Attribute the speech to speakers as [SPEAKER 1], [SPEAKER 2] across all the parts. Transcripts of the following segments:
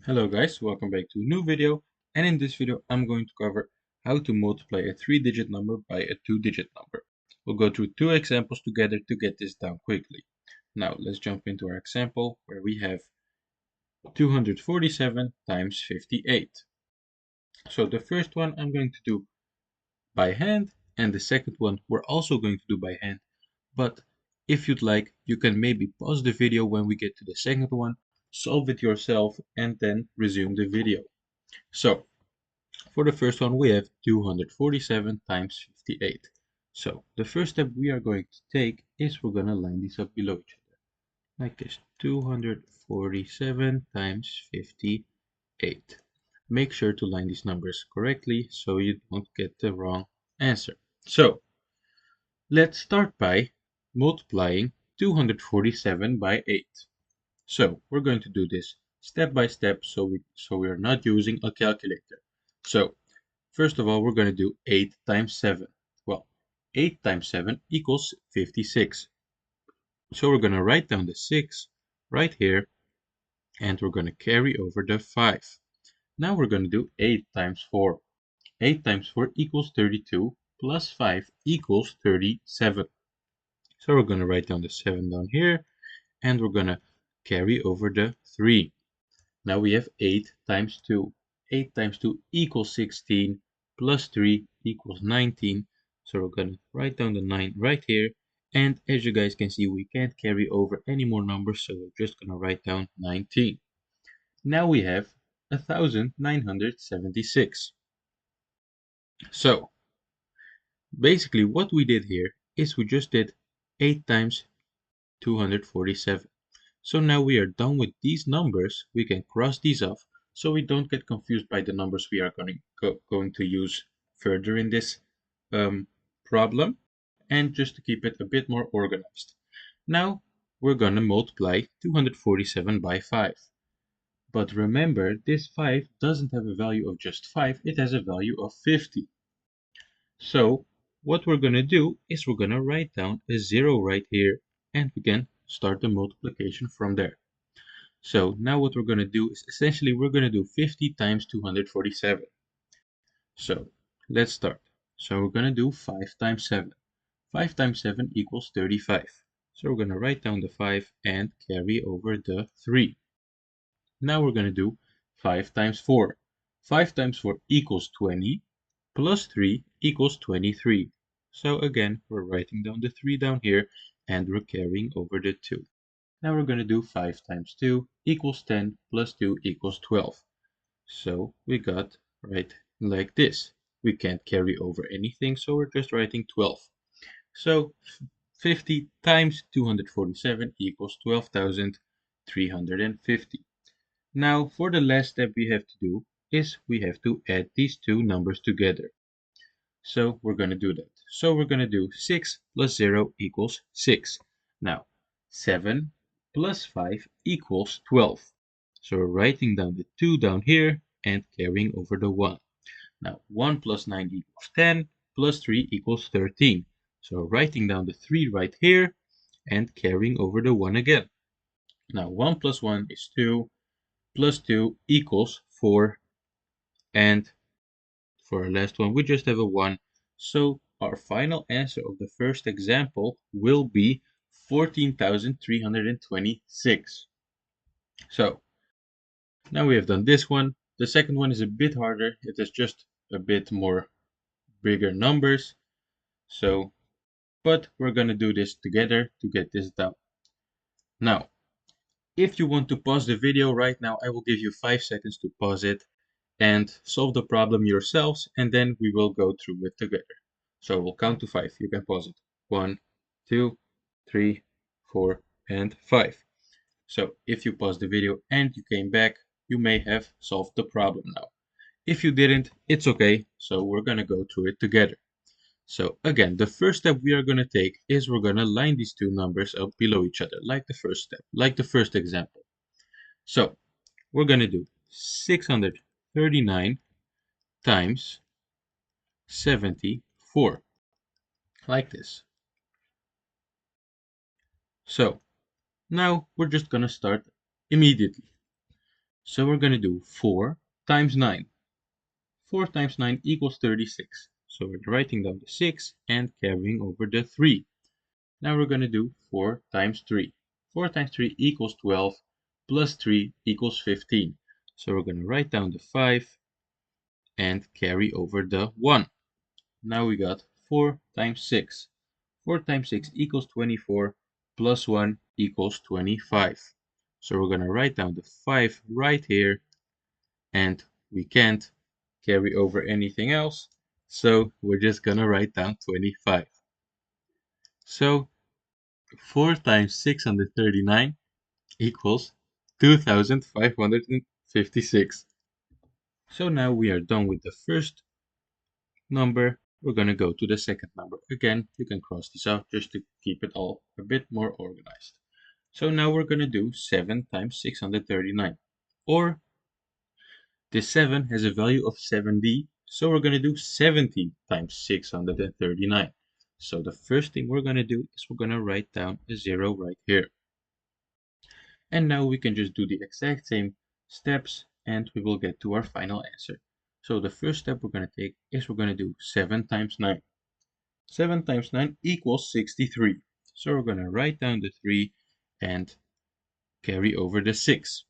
[SPEAKER 1] Hello guys, welcome back to a new video, and in this video I'm going to cover how to multiply a 3-digit number by a 2-digit number. We'll go through two examples together to get this down quickly. Now let's jump into our example where we have 247 times 58. So the first one I'm going to do by hand, and the second one we're also going to do by hand, but if you'd like, you can maybe pause the video when we get to the second one, solve it yourself, and then resume the video. So for the first one, we have 247 times 58. So the first step we are going to take is we're going to line these up below each other. Like this, 247 times 58. Make sure to line these numbers correctly so you don't get the wrong answer. So let's start by multiplying 247 by 8. So we're going to do this step by step so we are not using a calculator. So first of all, we're going to do 8 times 7. Well, 8 times 7 equals 56. So we're going to write down the 6 right here, and we're going to carry over the 5. Now we're going to do 8 times 4. 8 times 4 equals 32, plus 5 equals 37. So we're going to write down the 7 down here, and we're going to carry over the 3. Now we have 8 times 2. 8 times 2 equals 16, plus 3 equals 19. So we're going to write down the 9 right here. And as you guys can see, we can't carry over any more numbers, so we're just going to write down 19. Now we have 1976. So basically what we did here is we just did 8 times 247. So now we are done with these numbers. We can cross these off so we don't get confused by the numbers we are going to use further in this problem, and just to keep it a bit more organized. Now we're going to multiply 247 by 5. But remember, this 5 doesn't have a value of just 5, it has a value of 50. So what we're going to do is we're going to write down a 0 right here, and we can start the multiplication from there. So now what we're going to do is essentially we're going to do 50 times 247. So let's start. So we're going to do 5 times 7. 5 times 7 equals 35. So we're going to write down the 5 and carry over the 3. Now we're going to do 5 times 4. 5 times 4 equals 20, plus 3 equals 23. So again, we're writing down the 3 down here, and we're carrying over the 2. Now we're going to do 5 times 2 equals 10, plus 2 equals 12. So we got right like this. We can't carry over anything, so we're just writing 12. So 50 times 247 equals 12,350. Now for the last step we have to do is we have to add these two numbers together. So we're going to do that. So we're going to do 6 plus 0 equals 6. Now 7 plus 5 equals 12. So we're writing down the 2 down here and carrying over the 1. Now 1 plus 9 equals 10, plus 3 equals 13. So writing down the 3 right here and carrying over the 1 again. Now 1 plus 1 is 2, plus 2 equals 4, and for our last one we just have a 1. So our final answer of the first example will be 14,326. So now we have done this one. The second one is a bit harder. It is just a bit more bigger numbers. So, but we're going to do this together to get this done. Now, if you want to pause the video right now, I will give you 5 seconds to pause it and solve the problem yourselves, and then we will go through it together. So we'll count to 5. You can pause it. 1, 2, 3, 4, and 5. So if you paused the video and you came back, you may have solved the problem now. If you didn't, it's okay. So we're going to go through it together. So again, the first step we are going to take is we're going to line these two numbers up below each other, like the first step, like the first example. So we're going to do 639 times 74, like this. So now we're just going to start immediately. So we're going to do 4 times 9. 4 times 9 equals 36. So we're writing down the 6 and carrying over the 3. Now we're going to do 4 times 3. 4 times 3 equals 12, plus 3 equals 15. So we're going to write down the 5 and carry over the 1. Now we got 4 times 6. 4 times 6 equals 24, plus 1 equals 25. So we're going to write down the 5 right here, and we can't carry over anything else, so we're just going to write down 25. So 4 times 639 equals 2556. So now we are done with the first number. We're going to go to the second number. Again, you can cross this out just to keep it all a bit more organized. So now we're going to do 7 times 639. Or this 7 has a value of 70, so we're going to do 70 times 639. So the first thing we're going to do is we're going to write down a 0 right here. And now we can just do the exact same steps and we will get to our final answer. So the first step we're going to take is we're going to do 7 times 9. 7 times 9 equals 63. So we're going to write down the 3 and carry over the 6.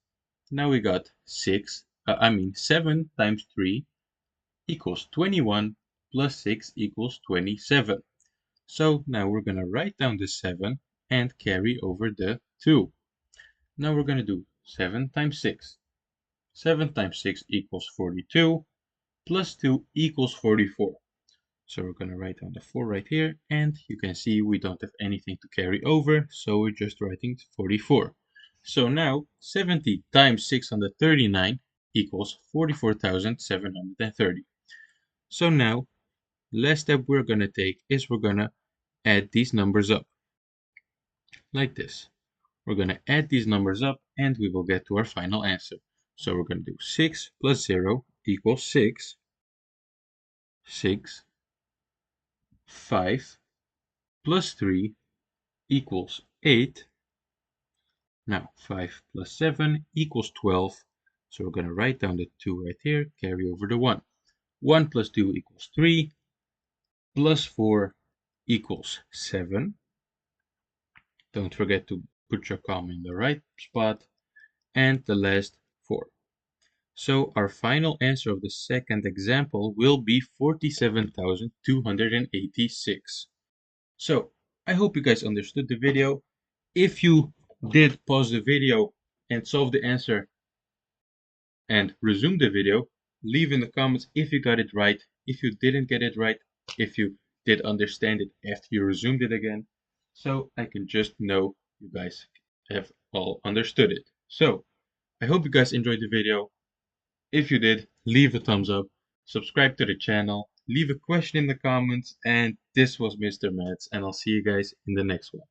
[SPEAKER 1] Now we got 7 times 3 equals 21 plus 6 equals 27. So now we're going to write down the 7 and carry over the 2. Now we're going to do 7 times 6. 7 times 6 equals 42, plus 2 equals 44. So we're going to write down the 4 right here, and you can see we don't have anything to carry over, so we're just writing 44. So now 70 times 639 equals 44,730. So now, last step we're going to take is we're going to add these numbers up, like this. We're going to add these numbers up and we will get to our final answer. So we're going to do 6 plus 0 equals 6. 6. 5 plus 3 equals 8. Now 5 plus 7 equals 12. So we're going to write down the 2 right here, carry over the 1. 1 plus 2 equals 3. Plus 4 equals 7. Don't forget to put your comma in the right spot. And the last 4. So our final answer of the second example will be 47,286. So I hope you guys understood the video. If you did pause the video and solve the answer and resume the video, leave in the comments if you got it right, if you didn't get it right, if you did understand it after you resumed it again, so I can just know you guys have all understood it. So I hope you guys enjoyed the video. If you did, leave a thumbs up, subscribe to the channel, leave a question in the comments, and this was Mr. Mathz, and I'll see you guys in the next one.